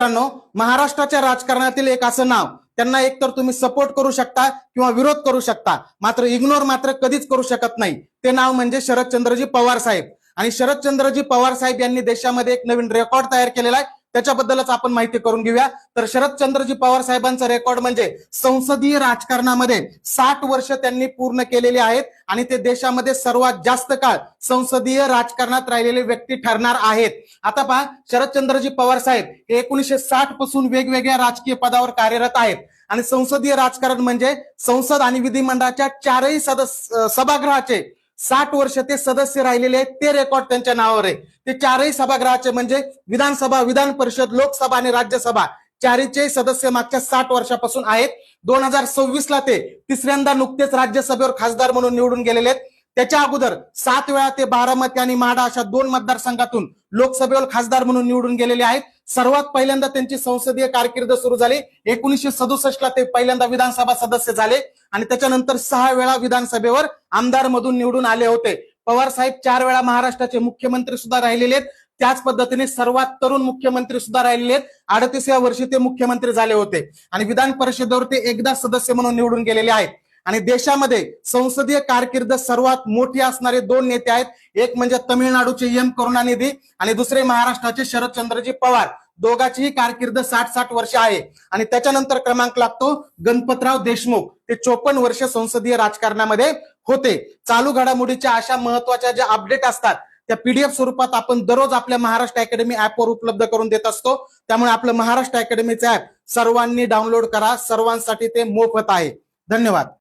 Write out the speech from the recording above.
मित्रांनो, महाराष्ट्राच्या राजकारणातील एक असं नाव, त्यांना एकतर तुम्ही सपोर्ट करू शकता किंवा विरोध करू शकता, मात्र इग्नोर मात्र कधीच करू शकत नाही. ते नाव म्हणजे शरदचंद्रजी पवार साहेब. आणि शरदचंद्रजी पवार साहेब यांनी देशामध्ये एक नवीन रेकॉर्ड तयार केलेला आहे, त्याच्याबद्दलच आपण माहिती करून घेऊया. तर शरदचंद्रजी पवार साहेबांचा रेकॉर्ड म्हणजे संसदीय राजकारणामध्ये 60 वर्ष त्यांनी पूर्ण केलेली आहेत आणि ते देशामध्ये सर्वात जास्त काळ संसदीय राजकारणात राहिलेले व्यक्ती ठरणार आहेत. आता पहा, शरदचंद्रजी पवार साहेब हे 1960 पासून वेगवेगळ्या राजकीय पदावर कार्यरत आहेत आणि संसदीय राजकारण म्हणजे संसद आणि विधिमंडळाच्या चारही सभागृहाचे 60 वर्ष ते सदस्य राहिलेले आहेत. ते रेकॉर्ड त्यांच्या नावावर आहे. ते चारही सभागृहाचे म्हणजे विधानसभा, विधान परिषद, लोकसभा आणि राज्यसभा चारीचे सदस्य मागच्या 60 वर्षापासून आहेत. 2026 ला ते तिसऱ्यांदा नुकतेच राज्यसभेवर खासदार म्हणून निवडून गेलेले आहेत. त्याच्या अगोदर 7 वेळा ते बारामती आणि माढा अशा 2 मतदारसंघातून लोकसभेवर खासदार म्हणून निवडून गेलेले आहेत. सर्वात पहिल्यांदा त्यांची संसदीय कारकीर्द सुरू झाली 1967 ला. ते पहिल्यांदा विधानसभा सदस्य झाले आणि त्याच्यानंतर 6 वेळा विधानसभेवर आमदार मधून निवडून आले होते. पवार साहेब 4 वेळा महाराष्ट्राचे मुख्यमंत्री सुद्धा राहिलेले आहेत. त्याच पद्धतीने सर्वात तरुण मुख्यमंत्री सुद्धा राहिलेले आहेत. 38व्या वर्षी ते मुख्यमंत्री झाले होते आणि विधान परिषदेवर ते एकदा सदस्य म्हणून निवडून गेलेले आहेत. आणि देशामध्ये संसदीय कारकीर्द सर्वात मोठी असणारे 2 नेते आहेत. एक म्हणजे तमिळनाडूचे एम करुणानिधी आणि दुसरे महाराष्ट्राचे शरदचंद्रजी पवार. दोघांचीही कारकीर्द 60 वर्ष आहे. आणि त्याच्यानंतर क्रमांक लागतो गणपतराव देशमुख. ते 54 वर्ष संसदीय राजकारणामध्ये होते. चालू घडामोडीच्या अशा महत्वाच्या ज्या अपडेट असतात त्या पीडीएफ स्वरूपात आपण दररोज आपल्या महाराष्ट्र अकॅडमी ऍपवर उपलब्ध करून देत असतो. त्यामुळे आपलं महाराष्ट्र अकॅडमीचं ऍप सर्वांनी डाउनलोड करा. सर्वांसाठी ते मोफत आहे. धन्यवाद.